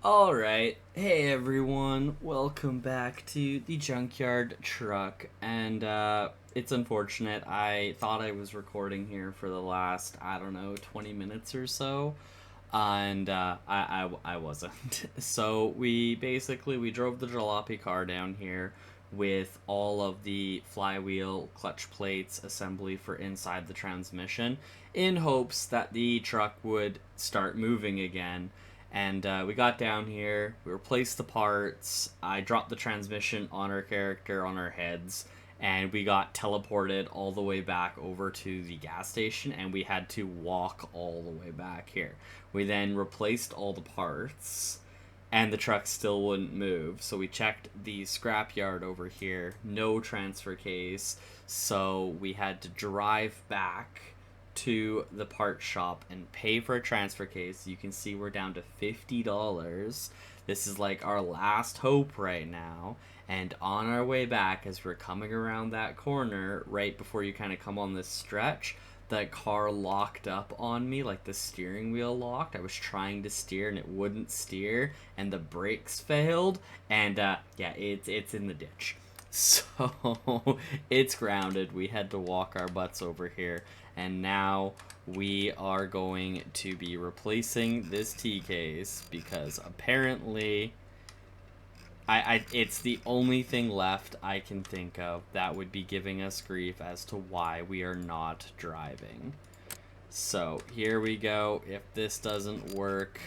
Alright, hey everyone, welcome back to the Junkyard Truck, and it's unfortunate, I thought I was recording here for the last, I don't know, 20 minutes or so, and I wasn't. So we drove the jalopy car down here with all of the flywheel, clutch plates, assembly for inside the transmission, in hopes that the truck would start moving again. And we got down here, we replaced the parts, I dropped the transmission on our character, on our heads, and we got teleported all the way back over to the gas station, and we had to walk all the way back here. We then replaced all the parts, and the truck still wouldn't move, so we checked the scrapyard over here, no transfer case, so we had to drive back to the part shop and pay for a transfer case. You can see we're down to $50. This is like our last hope right now. And on our way back, as we're coming around that corner, right before you kind of come on this stretch, the car locked up on me, like the steering wheel locked. I was trying to steer and it wouldn't steer, and the brakes failed, and yeah, it's in the ditch. So it's grounded. We had to walk our butts over here, and now we are going to be replacing this T case because apparently it's the only thing left I can think of that would be giving us grief as to why we are not driving. So here we go. If this doesn't work,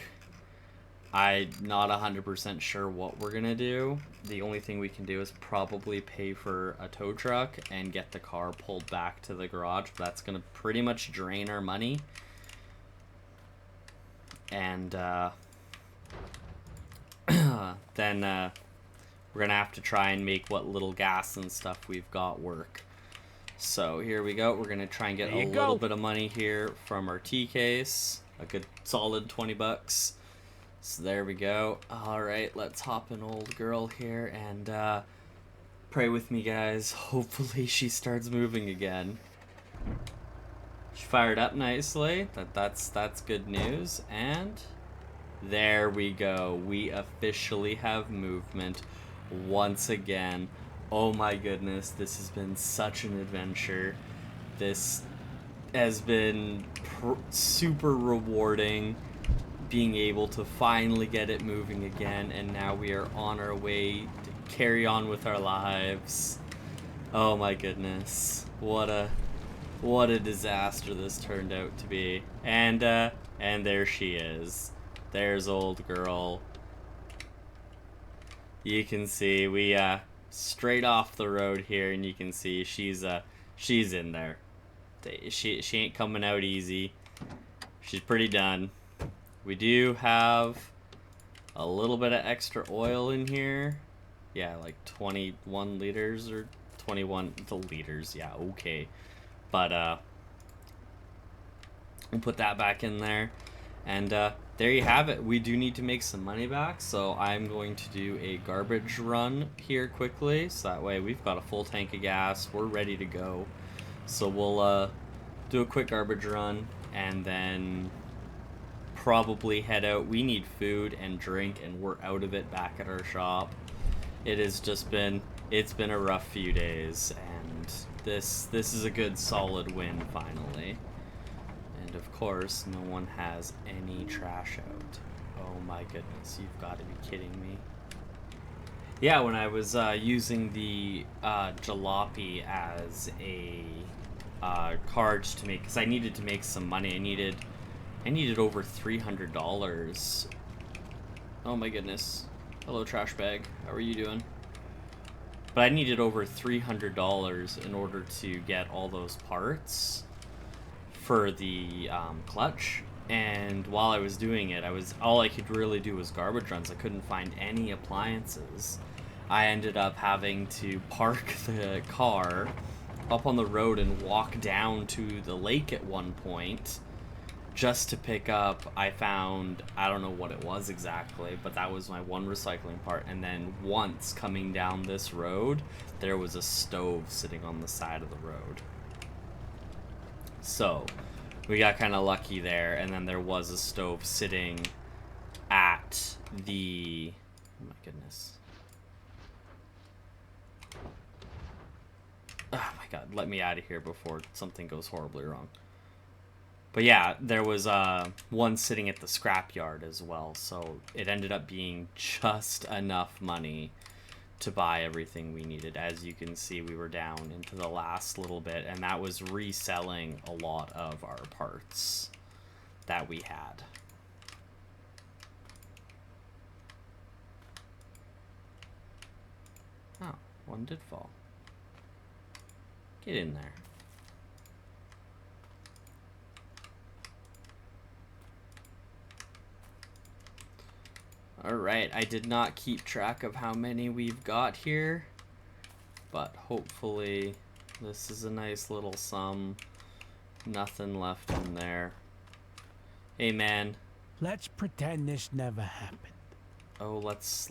I'm not 100% sure what we're gonna do. The only thing we can do is probably pay for a tow truck and get the car pulled back to the garage. That's gonna pretty much drain our money. And then we're gonna have to try and make what little gas and stuff we've got work. So here we go. We're gonna try and get a little bit of money here from our T case. A good solid 20 bucks. So there we go. Alright, let's hop an old girl here and pray with me, guys. Hopefully she starts moving again. She fired up nicely. That's good news. And there we go. We officially have movement once again. Oh my goodness, this has been such an adventure. This has been super rewarding, being able to finally get it moving again, and now we are on our way to carry on with our lives. Oh my goodness, what a disaster this turned out to be. And there she is. There's old girl. You can see we straight off the road here, and you can see she's in there. She ain't coming out easy. She's pretty done. We do have a little bit of extra oil in here. Yeah, like 21 liters or 21 liters. Yeah, okay. But we'll put that back in there. And there you have it. We do need to make some money back, so I'm going to do a garbage run here quickly. So that way we've got a full tank of gas. We're ready to go. So we'll do a quick garbage run and then probably head out. We need food and drink, and we're out of it back at our shop. It's been a rough few days, and this is a good solid win finally. And of course, no one has any trash out. Oh my goodness, you've got to be kidding me. Yeah, when I was using the jalopy as a card to make, because I needed to make some money. I needed over $300. Oh my goodness. Hello, trash bag. How are you doing? But I needed over $300 in order to get all those parts for the clutch. And while I was doing it, all I could really do was garbage runs. I couldn't find any appliances. I ended up having to park the car up on the road and walk down to the lake at one point just to pick up. I found, I don't know what it was exactly, but that was my one recycling part. And then once coming down this road, there was a stove sitting on the side of the road. So we got kind of lucky there, and then there was a stove sitting at the... Oh my goodness. Oh my god, let me out of here before something goes horribly wrong. But yeah, there was one sitting at the scrapyard as well, so it ended up being just enough money to buy everything we needed. As you can see, we were down into the last little bit, and that was reselling a lot of our parts that we had. Oh, one did fall. Get in there. Alright, I did not keep track of how many we've got here, but hopefully this is a nice little sum. Nothing left in there. Hey man. Let's pretend this never happened. Oh, let's,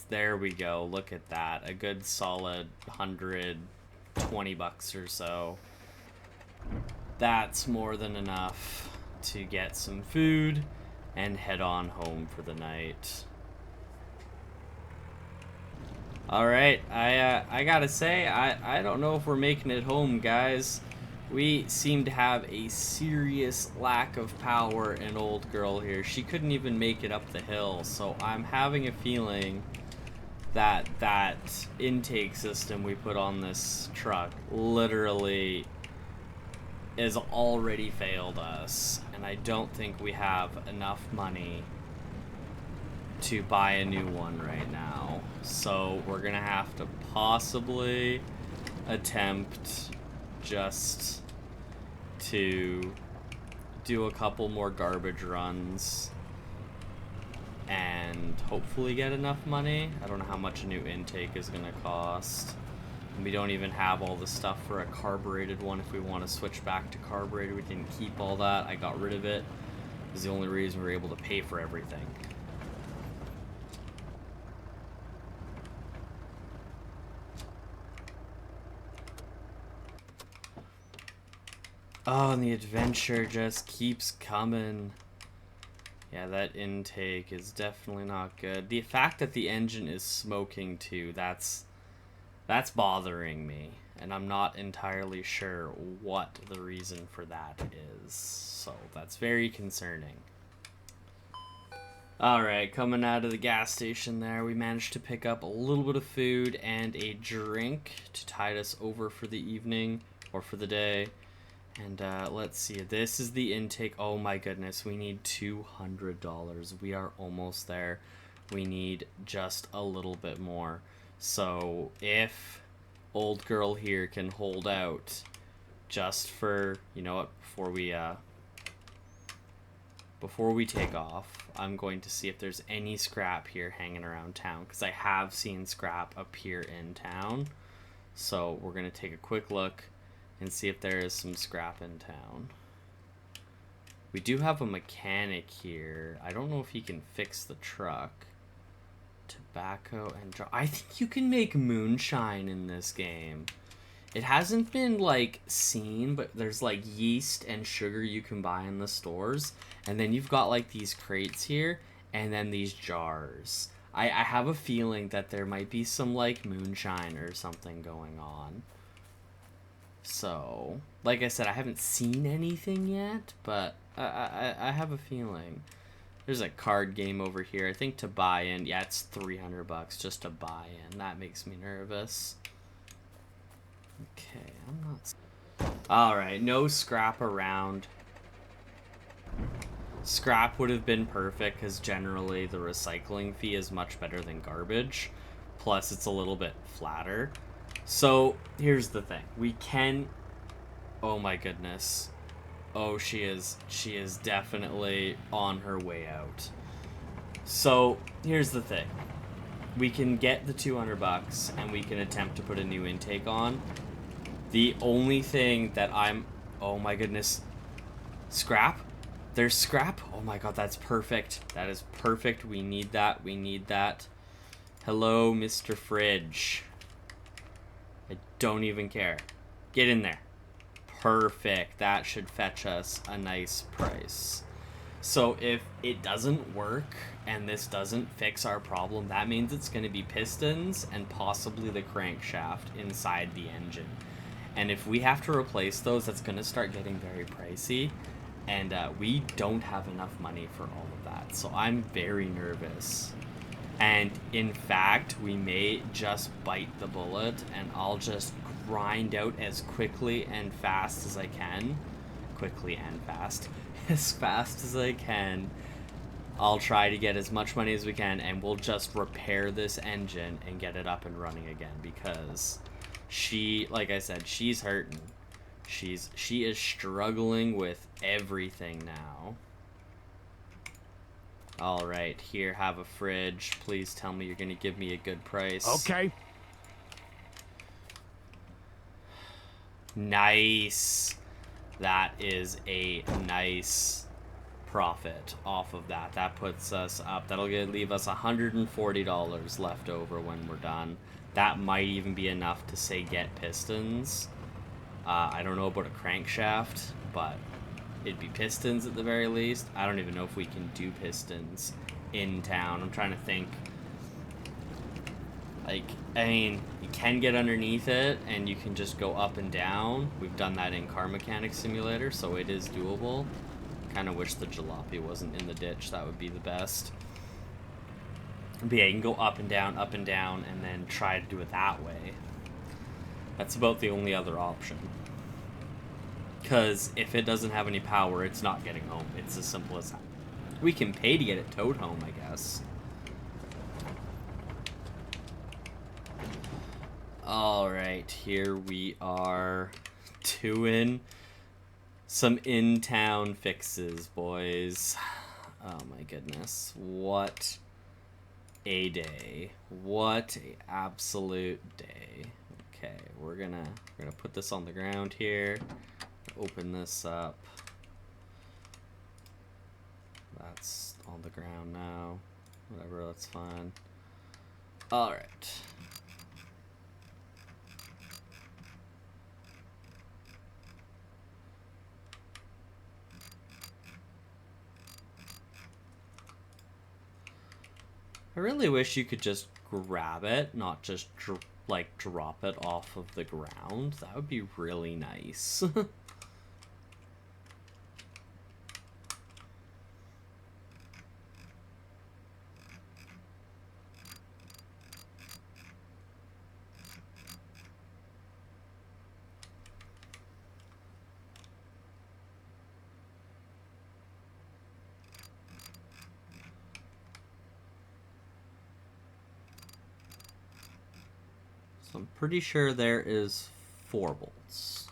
there we go. Look at that. A good solid 120 bucks or so. That's more than enough to get some food and head on home for the night. Alright, I gotta say, I don't know if we're making it home, guys. We seem to have a serious lack of power in old girl here. She couldn't even make it up the hill, so I'm having a feeling that that intake system we put on this truck literally has already failed us, and I don't think we have enough money to buy a new one right now. So we're gonna have to possibly attempt just to do a couple more garbage runs and hopefully get enough money. I don't know how much a new intake is gonna cost. And we don't even have all the stuff for a carbureted one. If we want to switch back to carbureted, we can keep all that. I got rid of it. It was the only reason we were able to pay for everything. Oh, and the adventure just keeps coming. Yeah, that intake is definitely not good. The fact that the engine is smoking too, that's bothering me, and I'm not entirely sure what the reason for that is. So that's very concerning. Alright, coming out of the gas station there, we managed to pick up a little bit of food and a drink to tide us over for the evening, or for the day. And let's see, this is the intake. Oh my goodness, we need $200. We are almost there. We need just a little bit more. So if old girl here can hold out just for, you know what, before we take off, I'm going to see if there's any scrap here hanging around town, because I have seen scrap appear in town. So we're going to take a quick look and see if there is some scrap in town. We do have a mechanic here. I don't know if he can fix the truck. Tobacco and I think you can make moonshine in this game. It hasn't been like seen, but there's like yeast and sugar you can buy in the stores, and then you've got like these crates here and then these jars. I have a feeling that there might be some like moonshine or something going on. So, like I said, I haven't seen anything yet, but I have a feeling. There's a card game over here. I think to buy in, yeah, it's 300 bucks just to buy in. That makes me nervous. Okay, I'm not... Alright, no scrap around. Scrap would have been perfect, because generally the recycling fee is much better than garbage. Plus, it's a little bit flatter. So, here's the thing. We can... Oh my goodness. Oh, she is definitely on her way out. So, here's the thing. We can get the 200 bucks, and we can attempt to put a new intake on. The only thing that I'm... Oh my goodness. Scrap? There's scrap? Oh my god, that's perfect. That is perfect. We need that. We need that. Hello, Mr. Fridge. I don't even care. Get in there. Perfect. That should fetch us a nice price. So if it doesn't work and this doesn't fix our problem, that means it's going to be pistons and possibly the crankshaft inside the engine. And if we have to replace those, that's going to start getting very pricey. And we don't have enough money for all of that. So I'm very nervous. And in fact, we may just bite the bullet and I'll just grind out as quickly and fast as I can. Quickly and fast. As fast as I can. I'll try to get as much money as we can and we'll just repair this engine and get it up and running again, because she, like I said, she's hurting. She is struggling with everything now. All right, here, have a fridge. Please tell me you're going to give me a good price. Okay. Nice. That is a nice profit off of that. That puts us up. That'll leave us $140 left over when we're done. That might even be enough to, say, get pistons. I don't know about a crankshaft, but it'd be pistons at the very least. I don't even know if we can do pistons in town. I'm trying to think. Like, I mean, you can get underneath it and you can just go up and down. We've done that in Car Mechanic Simulator, so it is doable. Kind of wish the jalopy wasn't in the ditch. That would be the best. But yeah, you can go up and down, and then try to do it that way. That's about the only other option. Because if it doesn't have any power, it's not getting home. It's as simple as that. We can pay to get it towed home, I guess. Alright, here we are doing some in-town fixes, boys. Oh my goodness. What a day. What a absolute day. Okay, we're gonna put this on the ground here. Open this up. That's on the ground now. Whatever, that's fine. Alright. I really wish you could just grab it, not just drop it off of the ground. That would be really nice. So I'm pretty sure there is 4 bolts.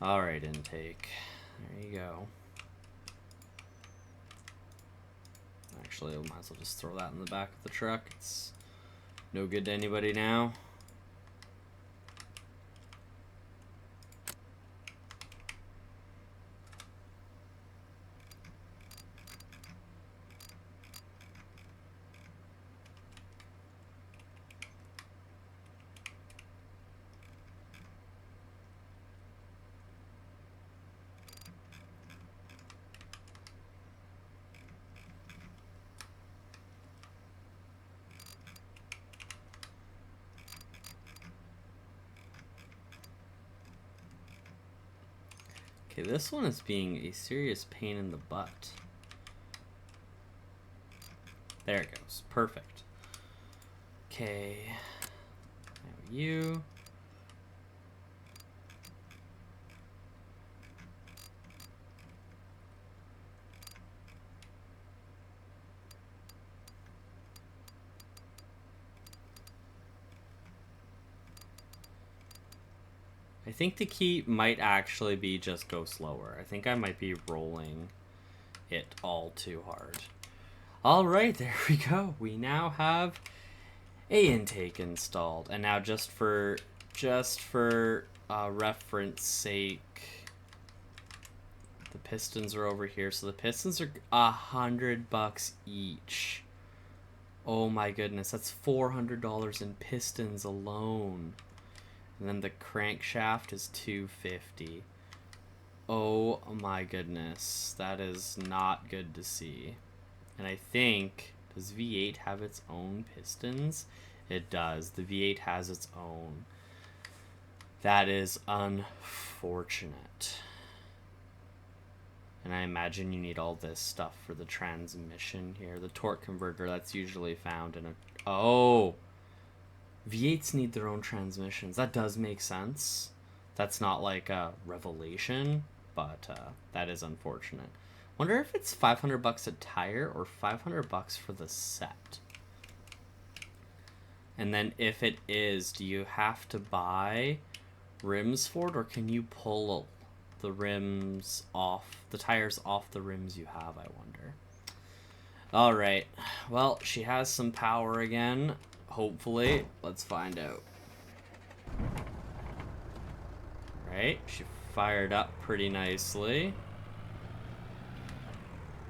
Alright, intake. There you go. Actually, I might as well just throw that in the back of the truck. It's no good to anybody now. Okay, this one is being a serious pain in the butt. There it goes. Perfect. Okay. Now you. I think the key might actually be just go slower. I think I might be rolling it all too hard. Alright, there we go. We now have a intake installed. And now just for reference sake, the pistons are over here. So the pistons are $100 each. Oh my goodness, that's $400 in pistons alone. And then the crankshaft is $250. Oh my goodness. That is not good to see. And I think, does V8 have its own pistons? It does. The V8 has its own. That is unfortunate. And I imagine you need all this stuff for the transmission here. The torque converter, that's usually found in a... Oh! V8s need their own transmissions. That does make sense. That's not like a revelation, but that is unfortunate. Wonder if it's 500 bucks a tire or 500 bucks for the set. And then if it is, do you have to buy rims for it, or can you pull the rims off, the tires off the rims you have, I wonder. Alright, well, she has some power again, hopefully. Let's find out. Right, she fired up pretty nicely.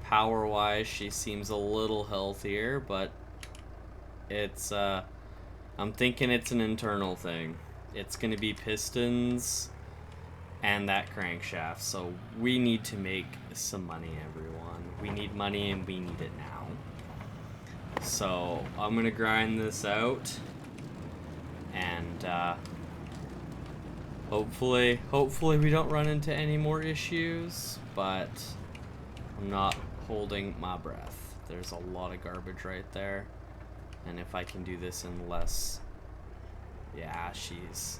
Power-wise, she seems a little healthier, but it's, I'm thinking it's an internal thing. It's gonna be pistons and that crankshaft, so we need to make some money, everyone. We need money and we need it now. So I'm gonna grind this out, and hopefully we don't run into any more issues, but I'm not holding my breath. There's a lot of garbage right there, and if I can do this in less... Yeah, she's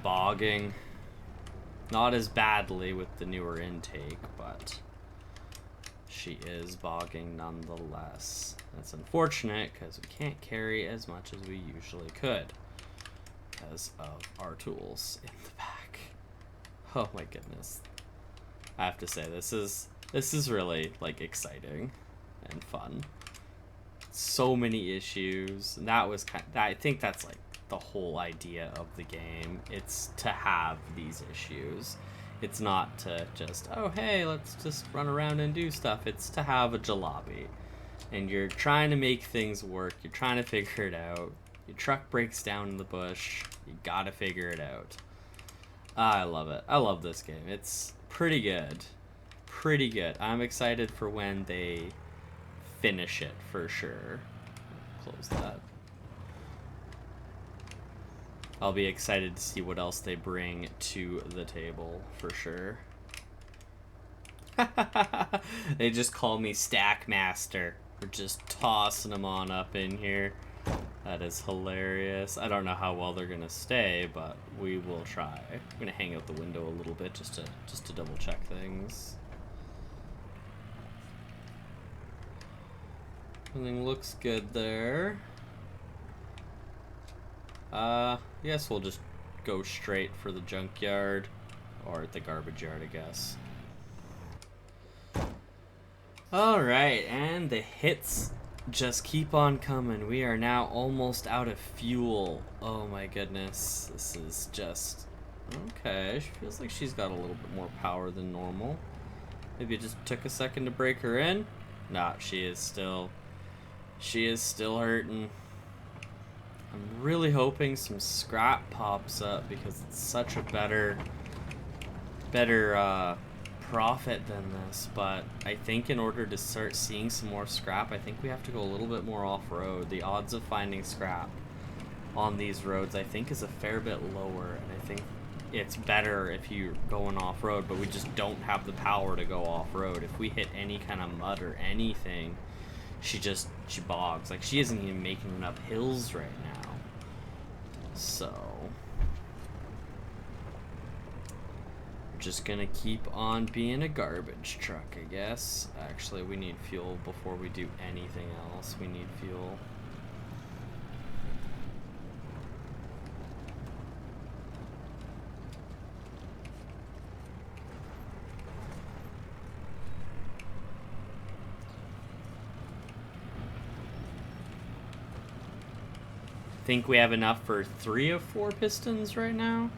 bogging. Not as badly with the newer intake, but she is bogging nonetheless. That's unfortunate because we can't carry as much as we usually could because of our tools in the back. Oh my goodness. I have to say, this is really like exciting and fun. So many issues, and that was I think that's like the whole idea of the game. It's to have these issues. It's not to just, oh hey, let's just run around and do stuff. It's to have a jalopy, and you're trying to make things work. You're trying to figure it out. Your truck breaks down in the bush. You gotta figure it out. I love it. I love this game. It's pretty good. Pretty good. I'm excited for when they finish it for sure. Close that. I'll be excited to see what else they bring to the table for sure. They just call me Stack Master. We're just tossing them on up in here. That is hilarious. I don't know how well they're gonna stay, but we will try. I'm gonna hang out the window a little bit just to double check things. Everything looks good there. Yes, we'll just go straight for the junkyard, or the garbage yard, I guess. Alright, and the hits just keep on coming. We are now almost out of fuel. Oh my goodness, this is just... Okay, she feels like she's got a little bit more power than normal. Maybe it just took a second to break her in. Nah, she is still hurting. I'm really hoping some scrap pops up because it's such a better profit than this, but I think in order to start seeing some more scrap, I think we have to go a little bit more off-road. The odds of finding scrap on these roads, I think, is a fair bit lower, and I think it's better if you're going off-road, but we just don't have the power to go off-road. If we hit any kind of mud or anything, she bogs. Like, she isn't even making enough hills right now. So we're just gonna keep on being a garbage truck, I guess. Actually, we need fuel before we do anything else. We need fuel. Think we have enough for 3 of 4 pistons right now.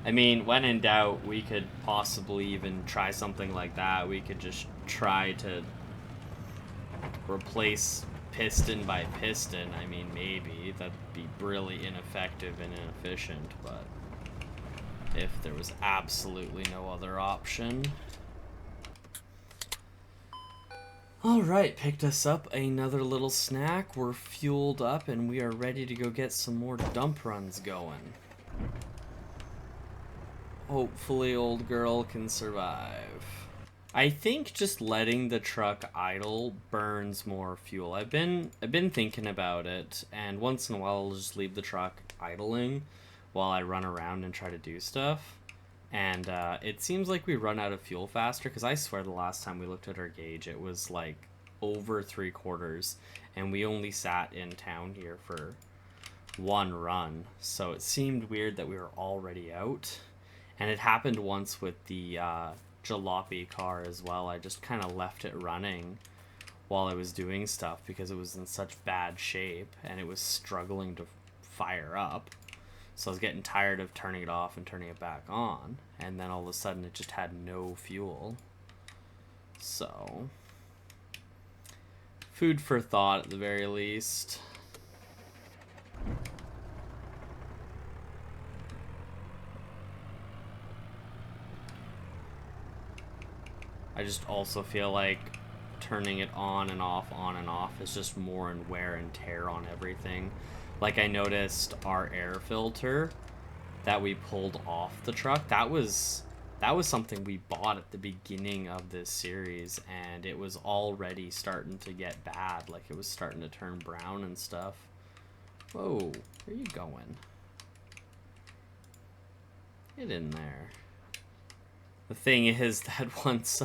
I mean, when in doubt, we could possibly even try something like that. We could just try to replace piston by piston. I mean, maybe that'd be really ineffective and inefficient, but if there was absolutely no other option. Alright, picked us up another little snack. We're fueled up and we are ready to go get some more dump runs going. Hopefully old girl can survive. I think just letting the truck idle burns more fuel. I've been thinking about it, and once in a while I'll just leave the truck idling while I run around and try to do stuff. And it seems like we run out of fuel faster, because I swear the last time we looked at our gauge it was like over 3/4, and we only sat in town here for one run. So it seemed weird that we were already out. And it happened once with the jalopy car as well. I just kind of left it running while I was doing stuff because it was in such bad shape and it was struggling to fire up. So I was getting tired of turning it off and turning it back on, and then all of a sudden it just had no fuel. So, food for thought at the very least. I just also feel like turning it on and off is just more and wear and tear on everything. Like, I noticed our air filter that we pulled off the truck, that was something we bought at the beginning of this series, and it was already starting to get bad. Like, it was starting to turn brown and stuff. Whoa, where are you going? Get in there. The thing is that once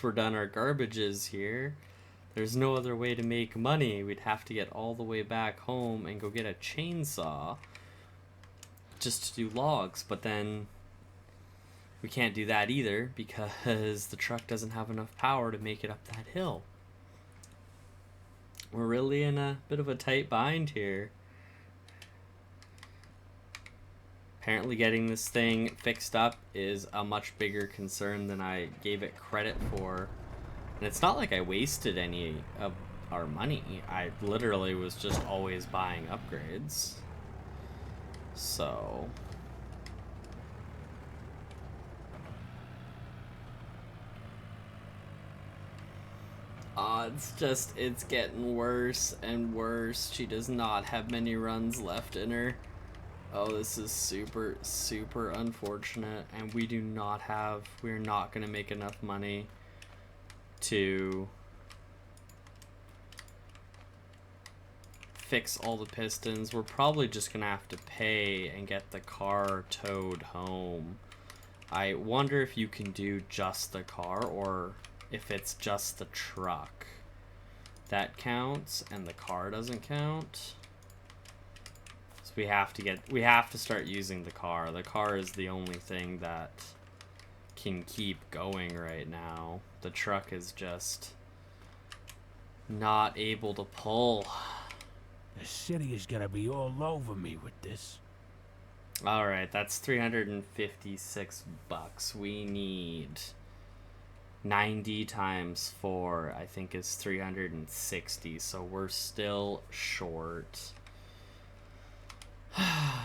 we're done our garbages here, there's no other way to make money. We'd have to get all the way back home and go get a chainsaw just to do logs, but then we can't do that either because the truck doesn't have enough power to make it up that hill. We're really in a bit of a tight bind here. Apparently getting this thing fixed up is a much bigger concern than I gave it credit for. And it's not like I wasted any of our money. I literally was just always buying upgrades. So... it's getting worse and worse. She does not have many runs left in her. Oh, this is super, super unfortunate, and we're not going to make enough money to fix all the pistons. We're probably just going to have to pay and get the car towed home. I wonder if you can do just the car, or if it's just the truck that counts and the car doesn't count. We have to start using the car. The car is the only thing that can keep going right now. The truck is just not able to pull. The city is gonna be all over me with this. Alright, that's 356 bucks. We need 90 times 4, I think, is 360, so we're still short.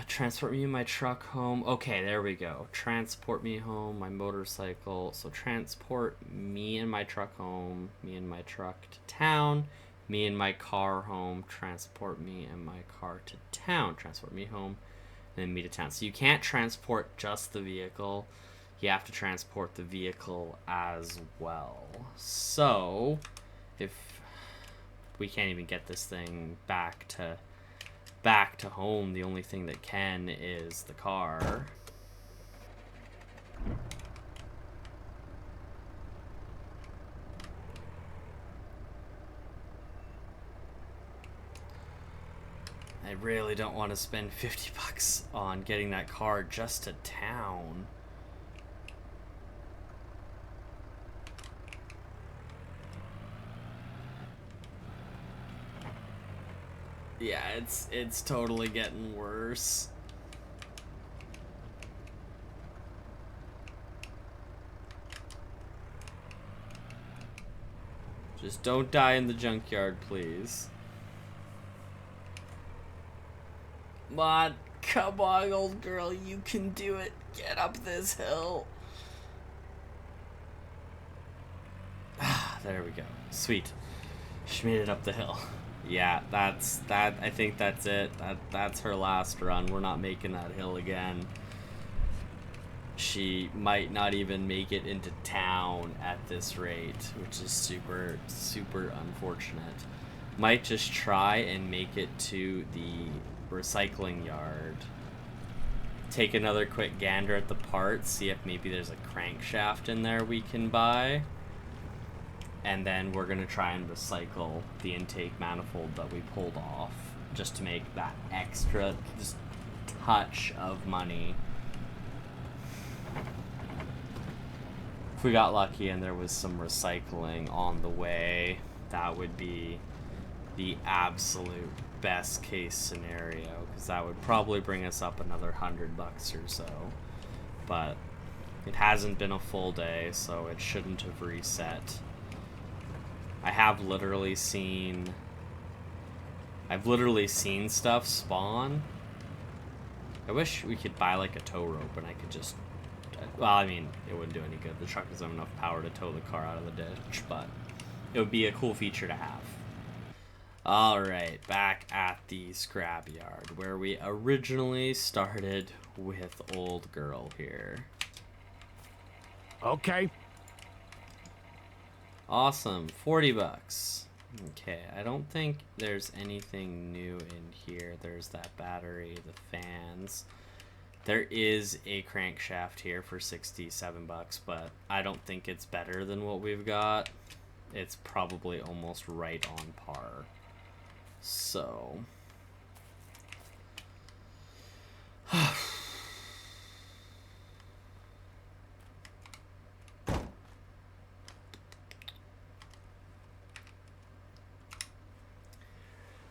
Transport me and my truck home. Okay, there we go. Transport me home, my motorcycle. So transport me and my truck home, me and my truck to town, me and my car home, transport me and my car to town, transport me home, and then me to town. So you can't transport just the vehicle. You have to transport the vehicle as well. So if we can't even get this thing back to home, the only thing that can is the car. I really don't want to spend 50 bucks on getting that car just to town. Yeah, it's totally getting worse. Just don't die in the junkyard, please. But Come on, old girl, you can do it. Get up this hill. Ah, there we go. Sweet. She made it up the hill. Yeah, that's that. I think that's it. That's her last run. We're not making that hill again. She might not even make it into town at this rate, which is super, super unfortunate. Might just try and make it to the recycling yard. Take another quick gander at the parts, see if maybe there's a crankshaft in there we can buy. And then we're gonna try and recycle the intake manifold that we pulled off, just to make that extra just touch of money. If we got lucky and there was some recycling on the way, that would be the absolute best case scenario, because that would probably bring us up another $100 or so. But it hasn't been a full day, so it shouldn't have reset. I've literally seen stuff spawn. I wish we could buy like a tow rope and I could just, well, I mean, it wouldn't do any good. The truck doesn't have enough power to tow the car out of the ditch, but it would be a cool feature to have. Alright, back at the scrapyard, where we originally started with old girl here. Okay. Awesome, $40. Okay, I don't think there's anything new in here. There's that battery, the fans. There is a crankshaft here for $67, but I don't think it's better than what we've got. It's probably almost right on par. So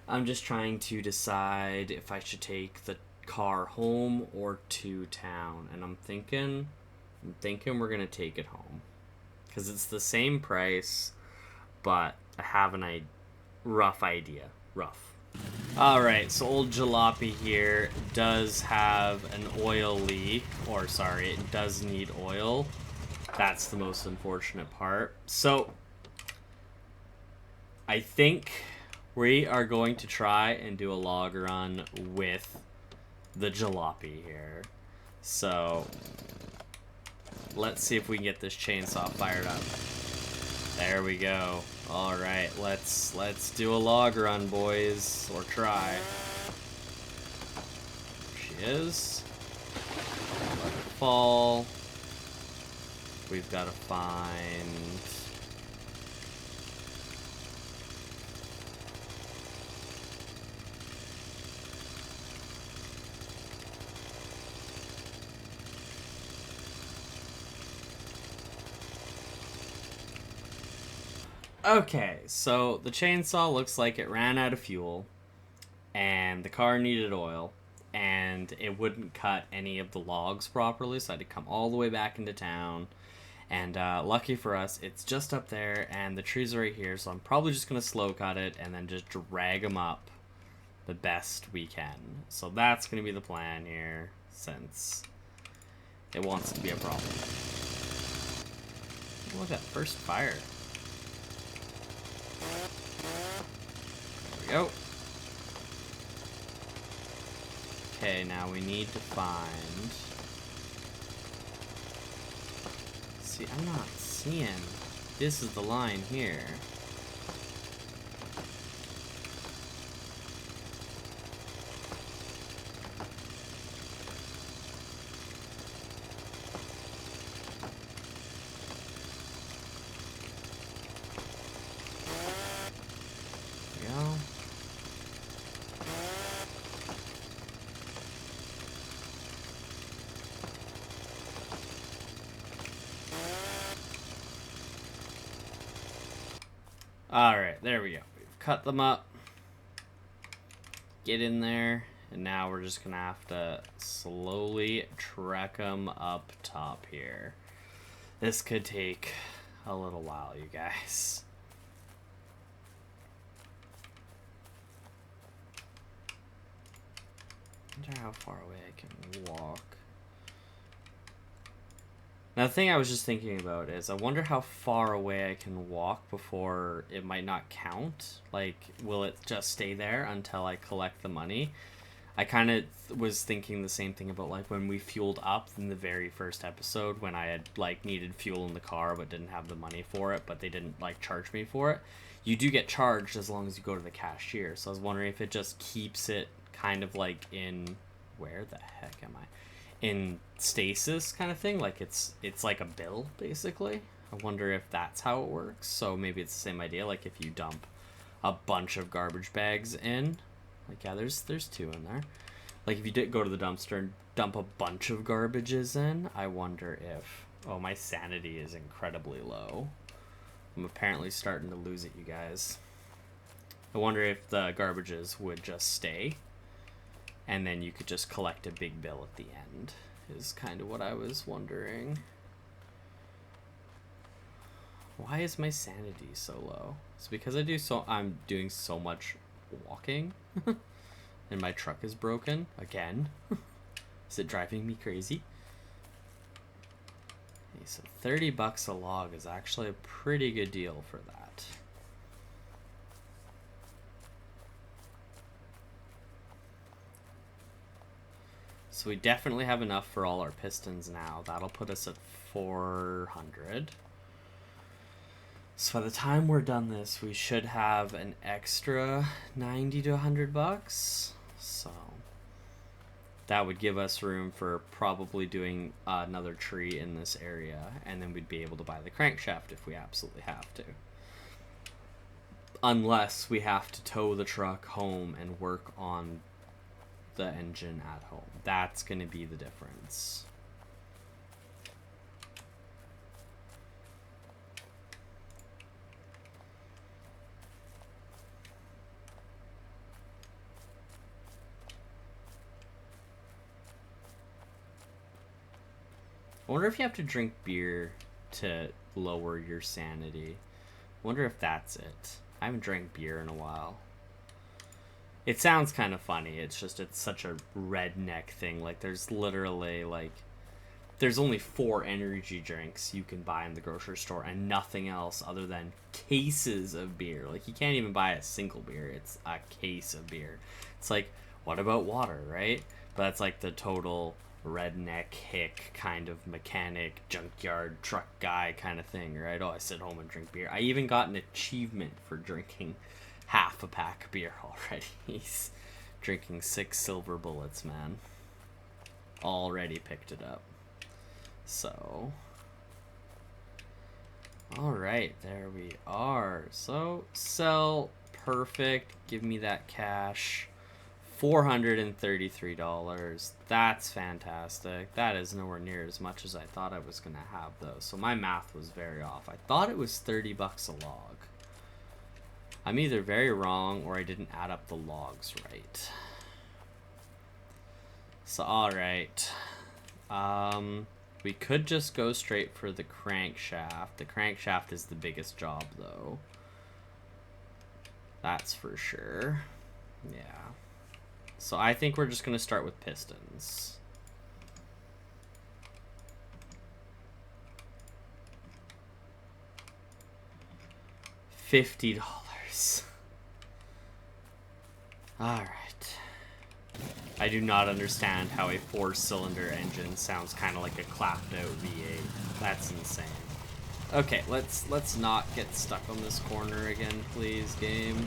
I'm just trying to decide if I should take the car home or to town, and I'm thinking we're gonna take it home because it's the same price, but I have a rough idea. Alright, so old Jalopy here does have an oil leak, or sorry, it does need oil. That's the most unfortunate part. So I think we are going to try and do a log run with the Jalopy here. So let's see if we can get this chainsaw fired up. There we go. Alright, let's do a log run, boys. Or try. There she is. Let her fall. We've got to find... Okay, so the chainsaw looks like it ran out of fuel, and the car needed oil, and it wouldn't cut any of the logs properly, so I had to come all the way back into town. And lucky for us, it's just up there, and the trees are right here, so I'm probably just going to slow cut it and then just drag them up the best we can. So that's going to be the plan here, since it wants to be a problem. Look at that first fire. There we go. Okay, now we need to find... See, I'm not seeing... This is the line here. Alright, there we go. We've cut them up. Get in there. And now we're just going to have to slowly trek them up top here. This could take a little while, you guys. wonder how far away I can walk. Now, the thing I was just thinking about is I wonder how far away I can walk before it might not count. Like, will it just stay there until I collect the money? I kind of was thinking the same thing about, like, when we fueled up in the very first episode when I had, like, needed fuel in the car but didn't have the money for it, but they didn't, like, charge me for it. You do get charged as long as you go to the cashier. So I was wondering if it just keeps it kind of, like, in... Where the heck am I? In stasis kind of thing, like it's like a bill basically. I wonder if that's how it works. So maybe it's the same idea, like if you dump a bunch of garbage bags in, like, yeah, there's two in there. Like if you did go to the dumpster and dump a bunch of garbages in, I wonder if... Oh, my sanity is incredibly low. I'm apparently starting to lose it, you guys. I wonder if the garbages would just stay and then you could just collect a big bill at the end, is kind of what I was wondering. Why is my sanity so low? It's because I'm doing so much walking and my truck is broken again. Is it driving me crazy? Okay, so $30 a log is actually a pretty good deal for that. So we definitely have enough for all our pistons now. That'll put us at 400. So by the time we're done this, we should have an extra 90 to $100. So that would give us room for probably doing another tree in this area, and then we'd be able to buy the crankshaft if we absolutely have to. Unless we have to tow the truck home and work on the engine at home. That's going to be the difference. I wonder if you have to drink beer to lower your sanity. I wonder if that's it. I haven't drank beer in a while. It sounds kind of funny. It's just, it's such a redneck thing. Like, there's literally, like, there's only 4 energy drinks you can buy in the grocery store and nothing else other than cases of beer. Like, you can't even buy a single beer. It's a case of beer. It's like, what about water, right? But that's like the total redneck hick kind of mechanic junkyard truck guy kind of thing, right? Oh, I sit home and drink beer. I even got an achievement for drinking half a pack of beer already. He's drinking 6 silver bullets, man. Already picked it up. So, alright, there we are. So, sell, perfect, give me that cash. $433. That's fantastic. That is nowhere near as much as I thought I was going to have, though. So my math was very off. I thought it was $30 a log. I'm either very wrong or I didn't add up the logs right. So, alright. We could just go straight for the crankshaft. The crankshaft is the biggest job, though. That's for sure. Yeah. So I think we're just going to start with pistons. $50. Alright. I do not understand how a 4-cylinder engine sounds kind of like a clapped out V8. That's insane. Okay, let's not get stuck on this corner again, please, game.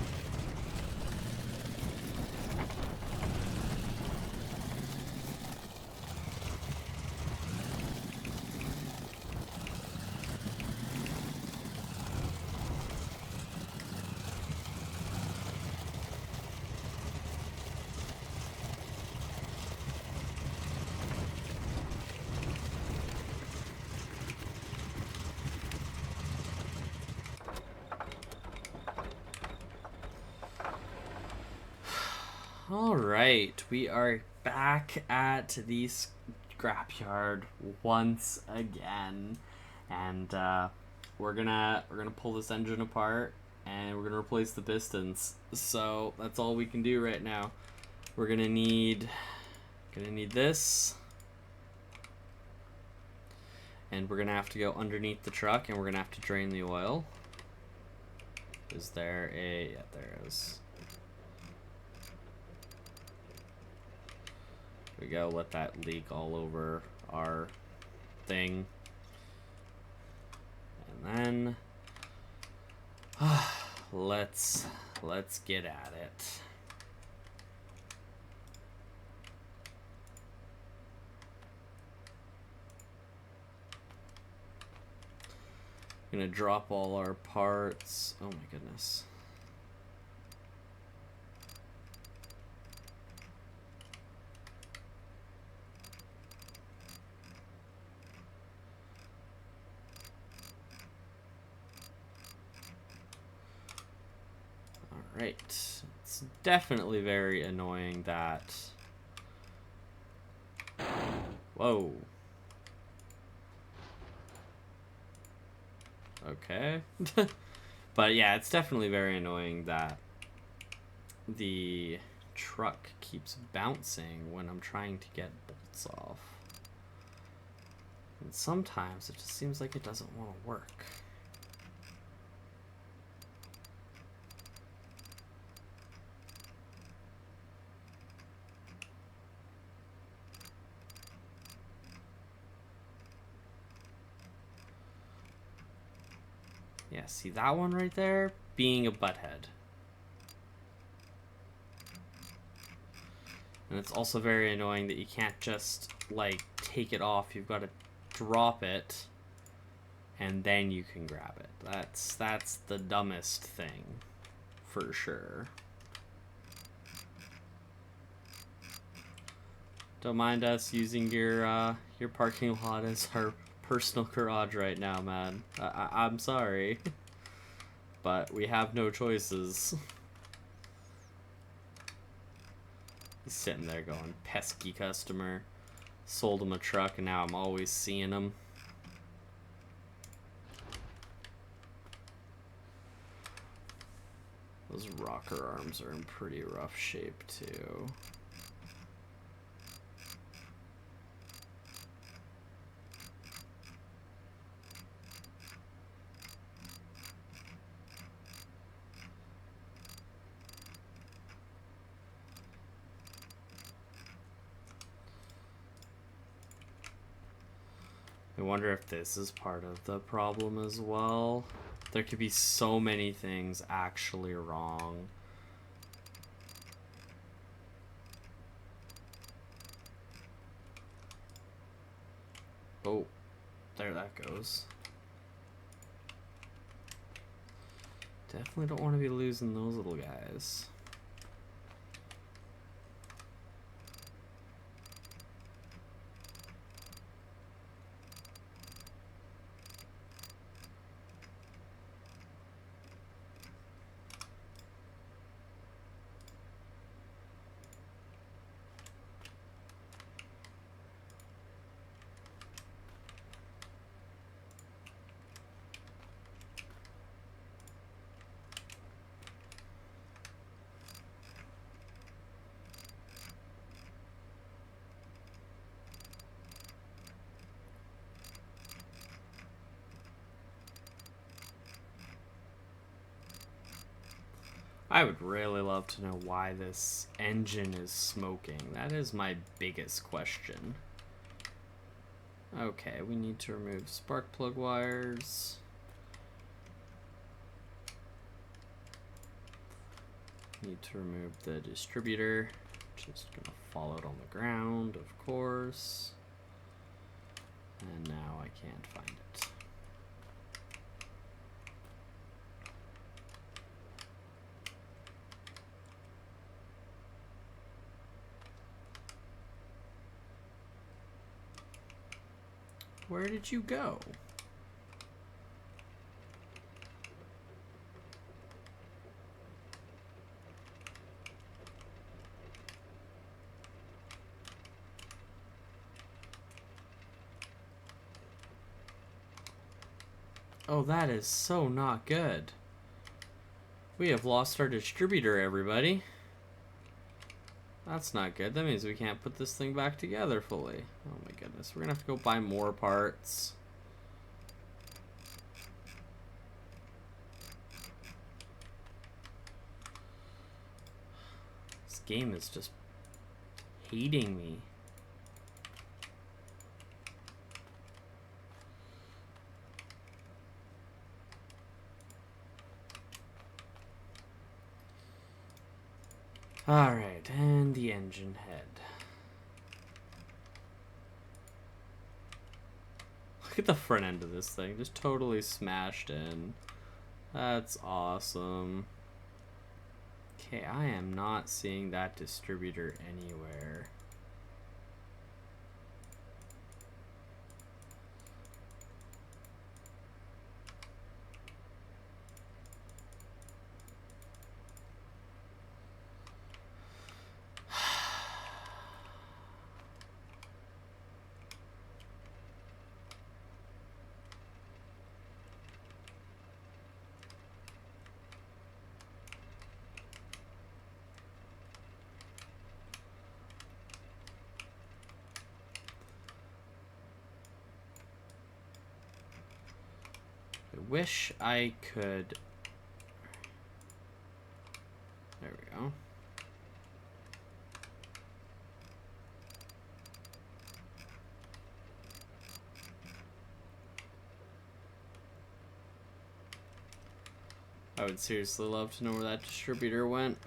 Alright, we are back at the scrapyard once again, and we're gonna pull this engine apart and we're gonna replace the pistons. So that's all we can do right now. We're gonna need Gonna need this. And we're gonna have to go underneath the truck and we're gonna have to drain the oil. Is there a... yeah, there is. There we go, let that leak all over our thing. And then... let's get at it. Gonna drop all our parts. Oh my goodness. Alright. It's definitely very annoying that... whoa. Okay. But yeah, it's definitely very annoying that the truck keeps bouncing when I'm trying to get bolts off. And sometimes it just seems like it doesn't want to work. Yeah, see that one right there? Being a butthead. And it's also very annoying that you can't just, like, take it off. You've got to drop it, and then you can grab it. That's the dumbest thing, for sure. Don't mind us using your parking lot as our personal garage right now, man. I'm sorry. But we have no choices. He's sitting there going, pesky customer. Sold him a truck and now I'm always seeing him. Those rocker arms are in pretty rough shape too. I wonder if this is part of the problem as well. There could be so many things actually wrong. Oh, there that goes. Definitely don't want to be losing those little guys. I would really love to know why this engine is smoking. That is my biggest question. Okay, we need to remove spark plug wires. Need to remove the distributor. Just gonna fall out on the ground, of course. And now I can't find it. Where did you go? Oh, that is so not good. We have lost our distributor, everybody. That's not good. That means we can't put this thing back together fully. Oh my goodness. We're gonna have to go buy more parts. This game is just hating me. Alright, and the engine head. Look at the front end of this thing, just totally smashed in. That's awesome. Okay, I am not seeing that distributor anywhere. I wish I could. There we go. I would seriously love to know where that distributor went.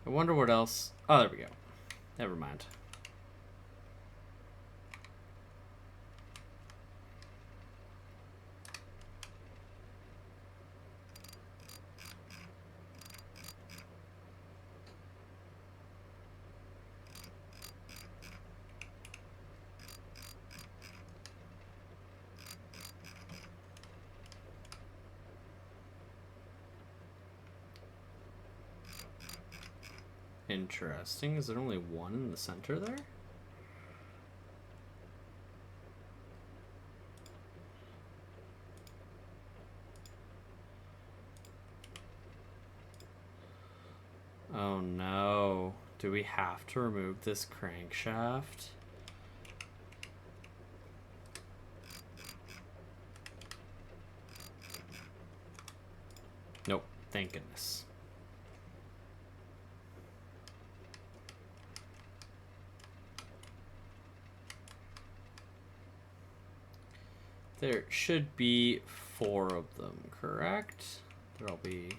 I wonder what else. Oh, there we go. Never mind. Interesting. Is there only one in the center there? Oh no. Do we have to remove this crankshaft? Nope. Thank goodness. There should be 4 of them, correct? There'll be...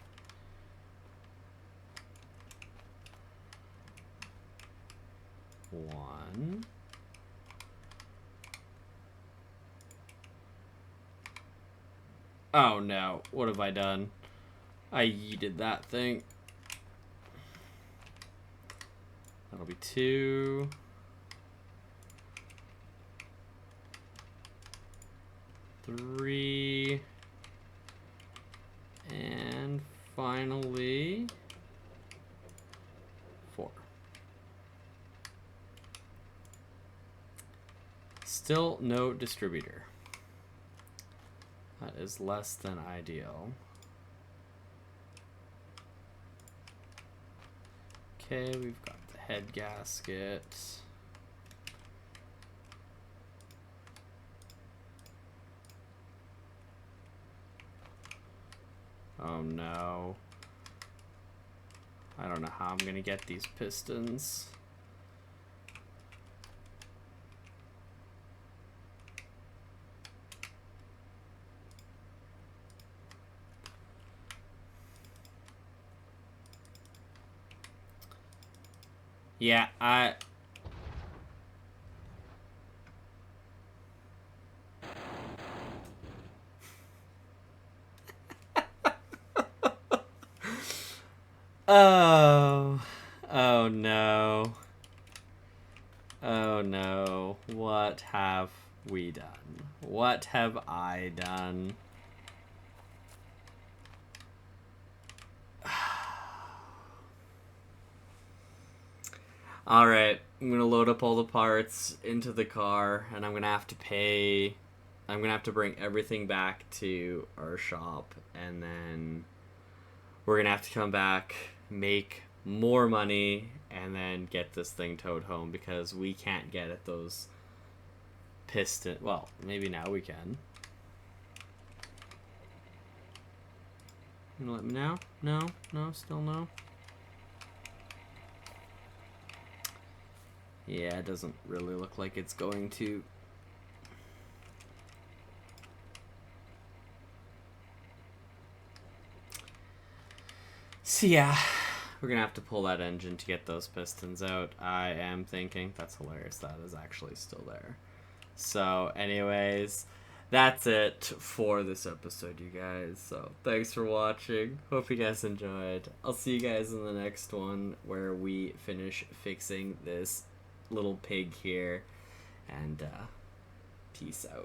one. Oh no, what have I done? I yeeted that thing. That'll be 2. 3. And finally 4. Still no distributor. That is less than ideal. Okay, we've got the head gasket. Oh no. I don't know how I'm gonna get these pistons. Yeah, Oh. Oh no. Oh no. What have we done? What have I done? Alright, I'm gonna load up all the parts into the car, and I'm gonna have to pay. I'm gonna have to bring everything back to our shop, and then we're gonna have to come back, make more money, and then get this thing towed home because we can't get at those piston. Well, maybe now we can. You gonna let me know? No, no, still no. Yeah, it doesn't really look like it's going to. So yeah, we're gonna have to pull that engine to get those pistons out. I am thinking that's hilarious. That is actually still there. So, anyways, that's it for this episode, you guys. So, thanks for watching. Hope you guys enjoyed. I'll see you guys in the next one where we finish fixing this little pig here. And, peace out.